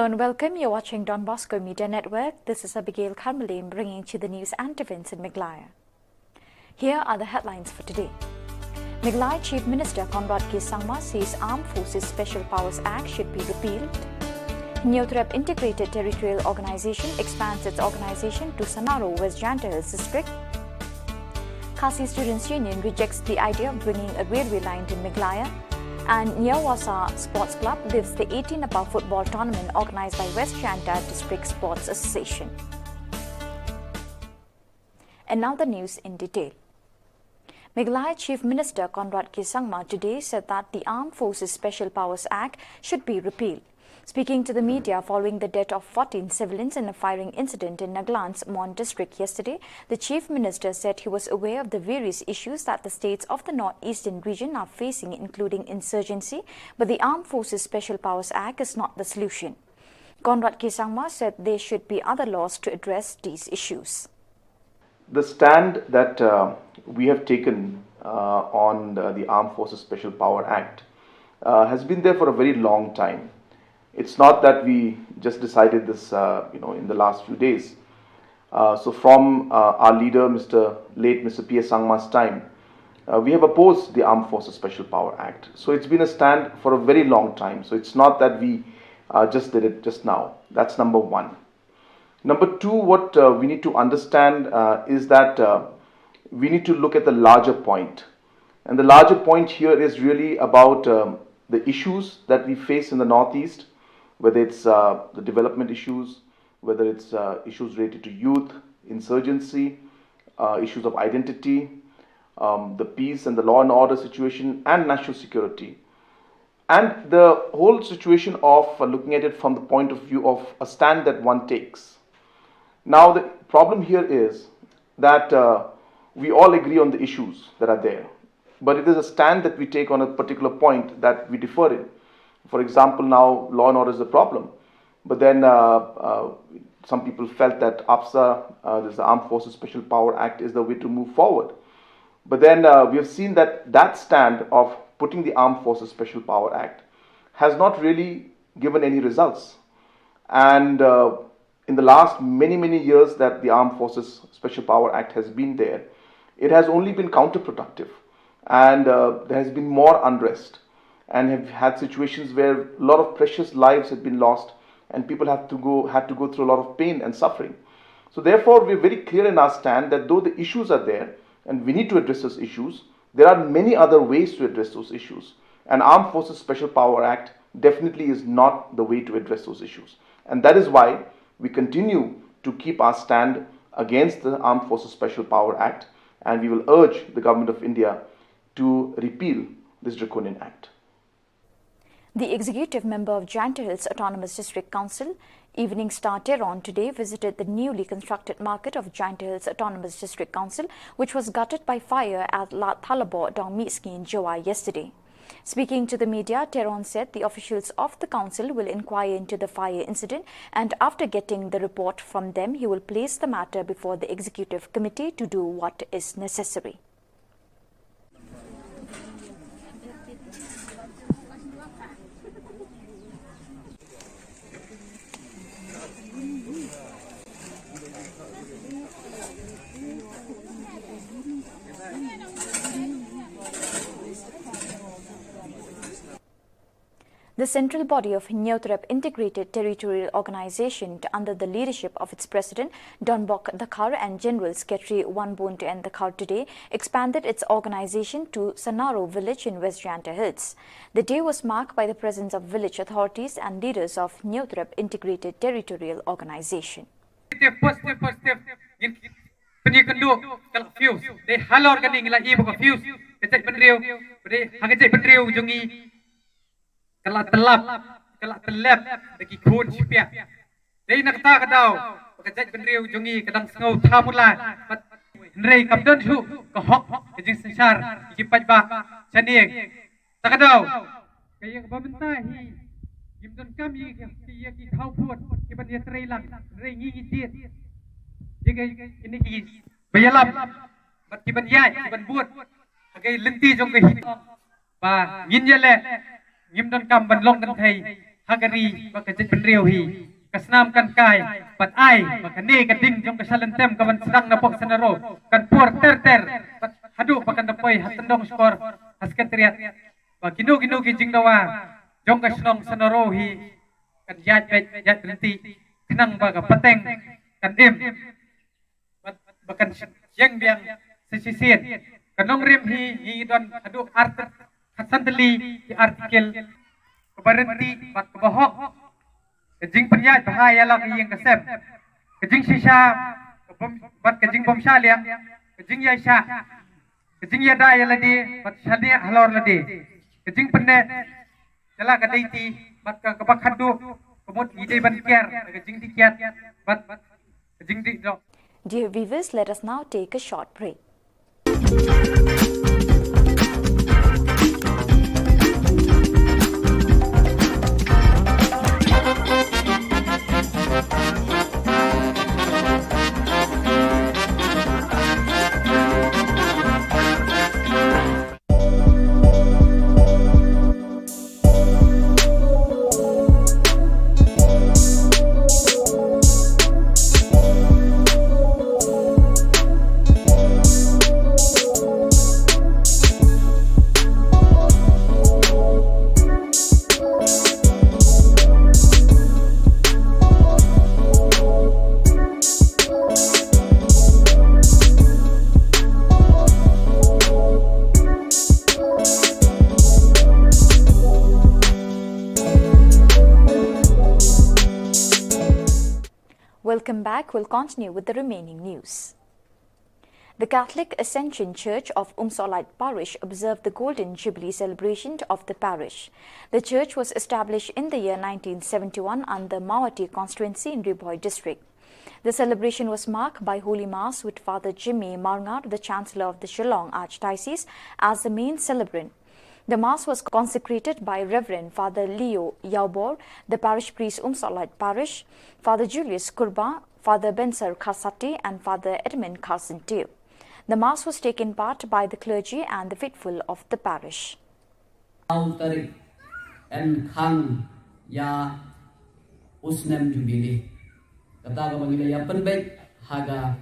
and welcome. You're watching Don Bosco Media Network. This is Abigail Carmeline bringing you the news and events in Meghalaya. Here are the headlines for today. Meghalaya Chief Minister Conrad K. Sangma says Armed Forces Special Powers Act should be repealed. Neotrep Integrated Territorial Organization expands its organization to Sanaro, West Janta Hills District. Khasi Students' Union rejects the idea of bringing a railway line to Meghalaya. And Nyawasa Sports Club lives the 18 above football tournament organized by West Janta District Sports Association. And now the news in detail. Meghalaya Chief Minister Conrad K. Sangma today said that the Armed Forces Special Powers Act should be repealed. Speaking to the media following the death of 14 civilians in a firing incident in Nagaland's Mon district yesterday, the Chief Minister said he was aware of the various issues that the states of the northeastern region are facing, including insurgency, but the Armed Forces Special Powers Act is not the solution. Conrad K. Sangma said there should be other laws to address these issues. The stand that we have taken on the Armed Forces Special Power Act has been there for a very long time. It's not that we just decided this, in the last few days. So from our leader, Mr. P.S. Sangma's time, we have opposed the Armed Forces Special Power Act. So it's been a stand for a very long time. So it's not that we just did it just now. That's number one. Number two, what we need to understand is that we need to look at the larger point. And the larger point here is really about the issues that we face in the Northeast, whether it's the development issues, whether it's issues related to youth, insurgency, issues of identity, the peace and the law and order situation, and national security. And the whole situation of looking at it from the point of view of a stand that one takes. Now, the problem here is that we all agree on the issues that are there, but it is a stand that we take on a particular point that we differ in. For example, now law and order is a problem, but then some people felt that AFSA, this Armed Forces Special Power Act, is the way to move forward. But then we have seen that that stand of putting the Armed Forces Special Power Act has not really given any results. And in the last many years that the Armed Forces Special Power Act has been there, it has only been counterproductive, and there has been more unrest, and have had situations where a lot of precious lives have been lost and people had to go through a lot of pain and suffering. So therefore, we're very clear in our stand that though the issues are there and we need to address those issues, there are many other ways to address those issues. And Armed Forces Special Power Act definitely is not the way to address those issues. And that is why we continue to keep our stand against the Armed Forces Special Power Act, and we will urge the Government of India to repeal this draconian act. The executive member of Janta Hills Autonomous District Council, Evening Star Tehran, today visited the newly constructed market of Janta Hills Autonomous District Council, which was gutted by fire at La Thalabor Dongmitski in Jawa yesterday. Speaking to the media, Tehran said the officials of the council will inquire into the fire incident, and after getting the report from them, he will place the matter before the executive committee to do what is necessary. The central body of Neotrep Integrated Territorial Organization, under the leadership of its president, Donbok Dakar, and General Secretary Wanbont and Dakar, today expanded its organization to Sanaro village in West Janta Hills. The day was marked by the presence of village authorities and leaders of Neotrep Integrated Territorial Organization. Kalau telap bagi khun sipiak. Dari nak kata kadau, bekerja penriu jungi kadang sengau thamula. Nrei kapten su kahok kejing sensar ikipat ba chanieng. Takadau. Kaya pemerintah hi gimton kami ki thau phuat ki ban ye trei lang rei ngi tiet. Jega ini ki bayalam bat ki ban yai ki ban buat. Hagai lenti jong ke hi. Ba yin ye le Gim don kam ban long dan thầy hagari bakajit penriu hi kasnam kan kai pat ai makane kading jong kasalentem kawan sedang napok senero kan por ter pat hadu pakan dapoi hatendong skor hasketariat bakinu ginu kijing dawa jong kasnong senero hi kan yat renti kenang baga pateng kan bahkan yang biang sesisir kanong rim hi don adu art santeli di artikel keberhenti bat kebohok kejing penyat bahaya lah yang kesem kejing sisa bat kejing bom syaliang kejing yaisha kejing yada ya ladi bat syania halor ladi kejing penne jala kadaiti bat kebak hadu kemud ide ban kiar kejing dikiat bat kejing di dok. Dear viewers, let us now take a short break. Welcome back. We'll continue with the remaining news. The Catholic Ascension Church of Umsolite Parish observed the Golden Jubilee celebration of the parish. The church was established in the year 1971 under Mawati constituency in Riboy district. The celebration was marked by Holy Mass with Father Jimmy Marngar, the Chancellor of the Shillong Archdiocese, as the main celebrant. The Mass was consecrated by Reverend Father Leo Yaubor, the parish priest Umsolite Parish, Father Julius Kurba, Father Bensar Khasati and Father Edmund Carsentiu. The Mass was taken part by the clergy and the faithful of the parish. And Khang Ya Usnem Jubilee. Kata Meghalaya Penbek Haga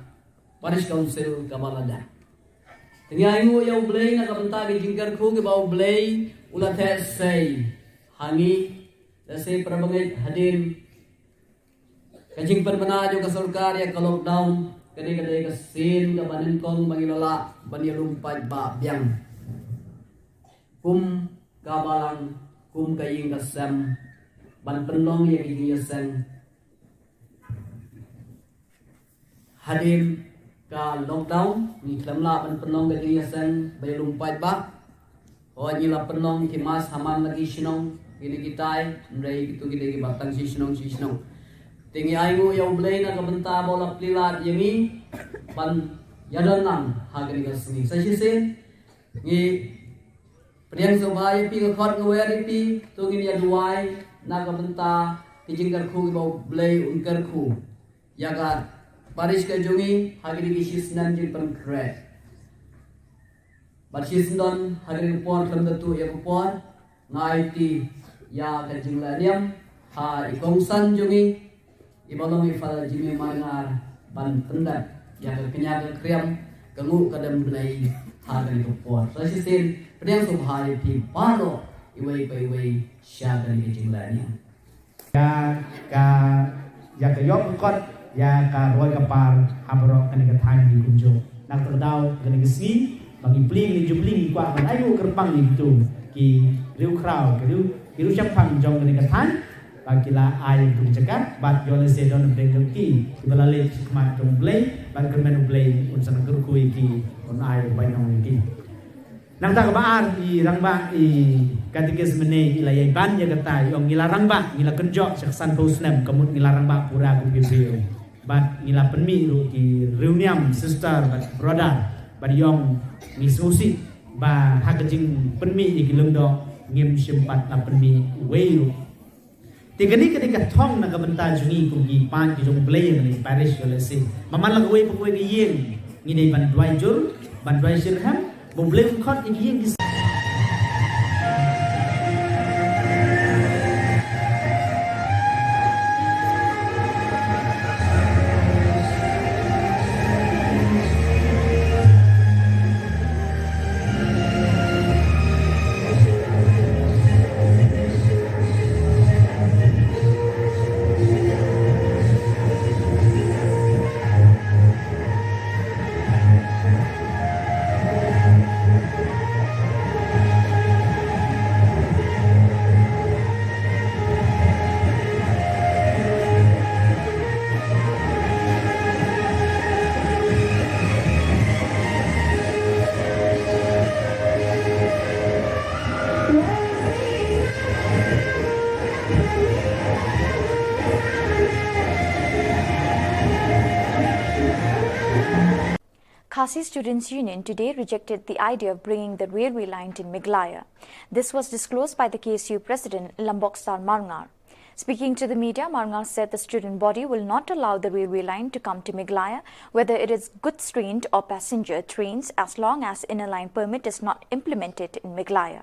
Parish Council Kabalada. Tingayu yaw blay na kabanta gi jingkar khu gi baw blay ula the say hangi dase prabangay hadim kajing permana jo ka sarkar ya ka lockdown kani kadai ka sin ka banin kong Meghalaya banilum pa ba biang kum kabalang kum kaying kasam ban penong ya gi yasang hadim ka lockdown ni klamla ban penong gadi yasan bayulum pai ba o ni la penong ki mas haman lagi sinong ini kitai ndai gitu gide batang si sinong tingi aingu yaw blay na kabanta bola plilat yangi ban yadanang hagani gasni sasisin ni priang sobay pi ka khot ngwe pi to gini yaduai na kabanta kijingkar khu baw blay unkar khu yaga Parish ka jungi hagiri ki sisnan jin pan kre. Bar sisnan hagiri pon klam datu ya pon ngai ti ya ka jinglaniam ha ikongsan jungi ibalong ifal jimi mangar ban pendat ya ka kenya ka kriam kangu kadam blai hagiri pon. So sisin priang subhai ti palo iwai pai syagari ki jinglaniam. Ya ka yok kot ya ka roy kapar hamro kani ka thang di kunjo nak terdau kani gesi bagi pling ni jubling kwa kan ayu kerpang ni tu ki riu krau ki riu champang jong kani ka thang bagi la ai tu jagat bat yole se don bring ki balale khmat jong blay ban kermen blay un san gur kui ki on ai bai nong ki nang ta ka baan i rangba i katikes mene ilayai ban ya kata yong ngilarang ba ngila kenjo saksan posnem kamut ngilarang ba pura ku bibiu bat ngila penmi ru ki reuniam sister bat brother bat yong ni susi ba hakajing penmi ki lengdo ngim simpat la penmi weu tigani ketika thong na kabanta jungi ku gi pan ki jong blay ni parish yole se maman la wei ku gi yeng ngini ban dwai jur ban dwai sirham bo blay khot gi yeng Khasi Students' Union today rejected the idea of bringing the railway line to Meghalaya. This was disclosed by the KSU President Lamboksar Marngar. Speaking to the media, Marngar said the student body will not allow the railway line to come to Meghalaya, whether it is goods train or passenger trains, as long as inner line permit is not implemented in Meghalaya.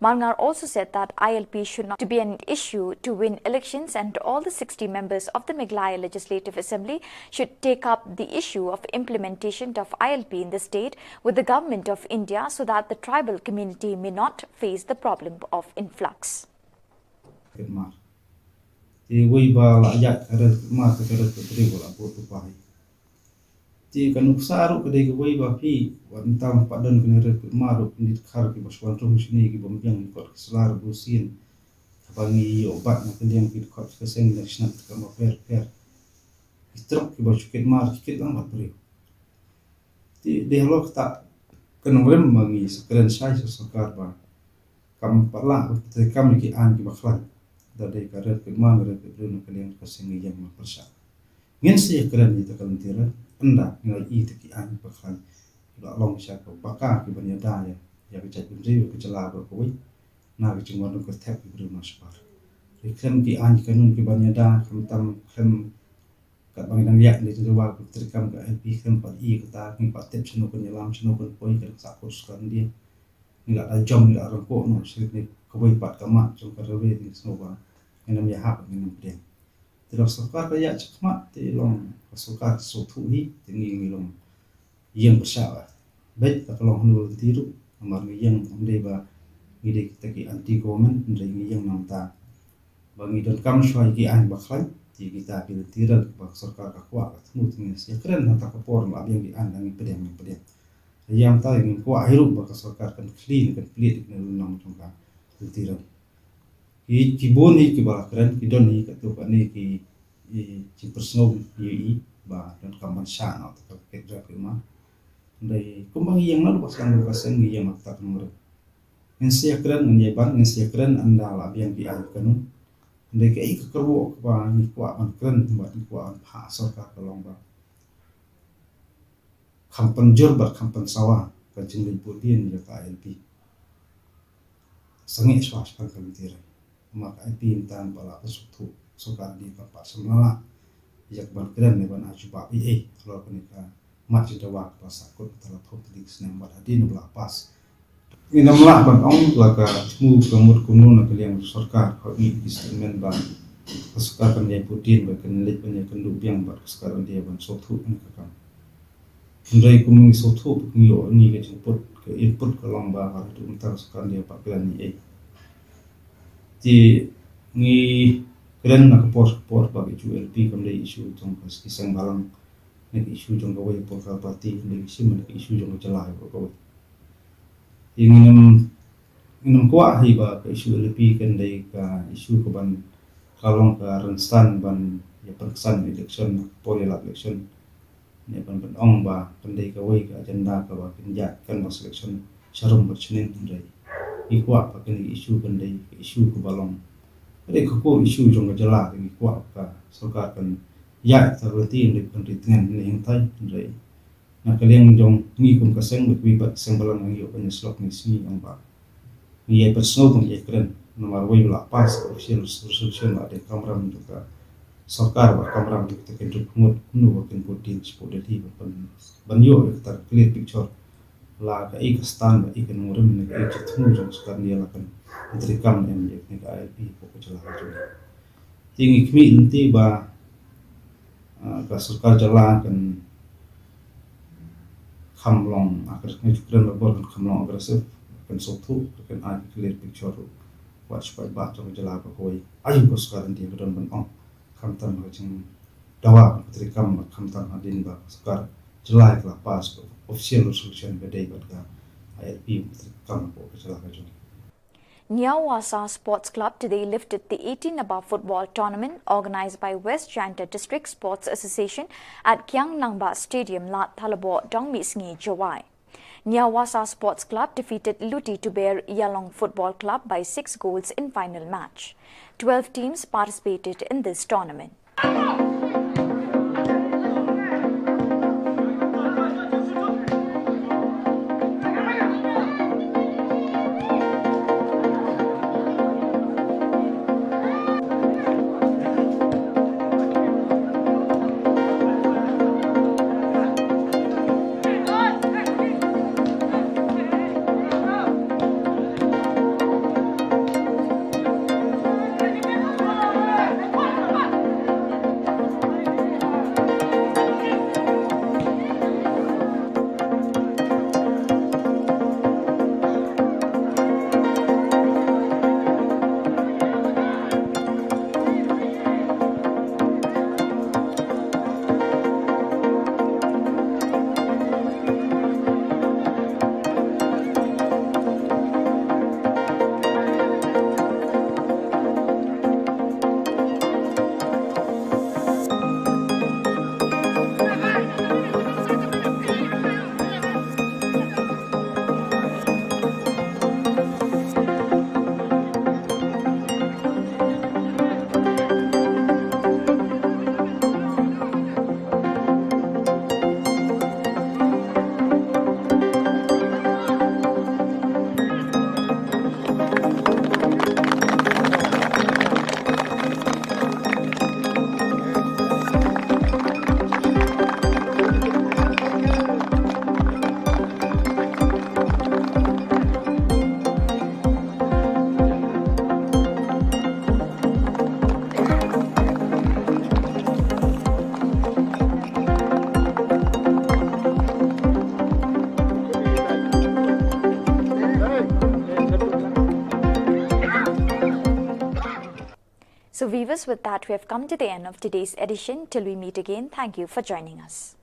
Marngar also said that ILP should not be an issue to win elections, and all the 60 members of the Meghalaya Legislative Assembly should take up the issue of implementation of ILP in the state with the Government of India so that the tribal community may not face the problem of influx. Ti wei ba la ya kada ma ka kada ka tri bola bo tu pai ti kan uksaru ka dei wei ba pi wan tam padan kan re ma ro ni khar ki baswan ro sini ki bom yang ko slar bu sin bangi yo ba na kan yang ki ko ka seng na shna ka ma per itrok ki ba chuket ma ki lang ba tri ti de lo ta kan rem mangi sakran sai sa sakar ba kam parla te kam ki an ki ba khlan dari karet kemana karet belum kalian kasih yang mempersa. Ngin sih keren itu kalau tira anda nilai itu kian bakal tidak long siapa bakal kibanya daya ya kecak beri kecela berkoi na kecuma untuk ketep beri masbar. Keren kian kanun kibanya dah kentam kem kat banginan liat di luar terkam ke LP kem pat i kata ni pat tep seno penyelam seno poi kan sakus kan dia nggak ada jam nggak rengkok no sini kawai pat kamat jom karawe di senoba ngenam ya hak ngenam pedang tidak sokar kaya cekmat ti long sokar sotu hi tinggi ngilong yang bersalah baik tak long nul tiru amar yang amde ba ngide kita ki anti government ndai yang namta bangi dan kam shwai ki an bakhlai ti kita ki tiral ba sokar ka kwa tmu tingis ya keren nata ka por ma yang di an ngi pedang yang ta ingin kwa hirup ba sokar kan clean kan plate nang nang tongka tiral ki kibon hi ki bala keren ki don hi katu ka ni ki ci personal yi ba dan kaman sha na ta ke dra ki ma dai kumbang yang na pas kan ka sen gi yang ta kan en sia keren ngai ban en sia keren anda la biang ki ai kanu dai ke ik kerwo ba ni kwa an keren ba ni kwa an pha so ka long ba kampan jor ba kampan sawa ka jing li putien ya ka LP sange swas kan kan tira maka IP tan pala pesutu sokar di tempat semula jak ban keren ne ban aju pa pi kalau kenika mat jeda wa pasakut telepon di senam bar hadi no pas inam la ban ong la ka mu kemut kuno na kalian sarkar ko ni instrumen ban pasukar kan ye putin ba kan lit ban ye kendu biang bar sekarang dia ban sotu ni ka kan ndai kumung sotu ngi ni ke jemput ke input ke lomba har tu entar sekarang dia pak kalian ni ti ngi keren nak por bagi LP kam dei isu tong pas kisang balang nek isu jong gawai por ka parti dei isu men isu jong celah ko ingin kuat hi ba ka isu LP kan dei ka isu ko ban kalong ka renstan ban ya perkesan election por election ne ban ong ba kan dei ka wai ka agenda ka ba kinjat kan ba selection sharum berchenen dei ikwa pa kini isu kendai isu ku balong ade ko isu jong jala ni kwa ka sarkar kan ya tarati ni kan ritngan ni yang tai ndai na kaleng jong ni kum ka seng bi bat seng balang ngi yo kan slok ni sini ang ba ni ye persno kum ye kren nomor wei la pas official resolution ade kamram tu ka sarkar ba kamram tu ke tu mut nu kan putin spodati ban yo tar clear picture la ka ik stand ba ik nurum ne ka ik tmu jong skar dia la kan trikam em je ne ka IP ko chala ha jo tingi kmi inti ba ka sarkar jala kan khamlong akar ne chukran ba bor khamlong aggressive kan sotu kan ai clear picture watch by ba jong jala ba koi ayu ko skar dia don ban ong khamtan ba jing dawa trikam khamtan adin ba skar jala la pas ko official resolution bedai badga ILP kam ko kecelakaan jong. Nyawasa Sports Club today lifted the 18 above football tournament organized by West Janta District Sports Association at Kyang Nangba Stadium Lat Thalabo Dongmi Sngi Jawai. Nyawasa Sports Club defeated Luti Tuber Yalong Football Club by 6 goals in final match. 12 teams participated in this tournament. So viewers, with that we have come to the end of today's edition. Till we meet again, thank you for joining us.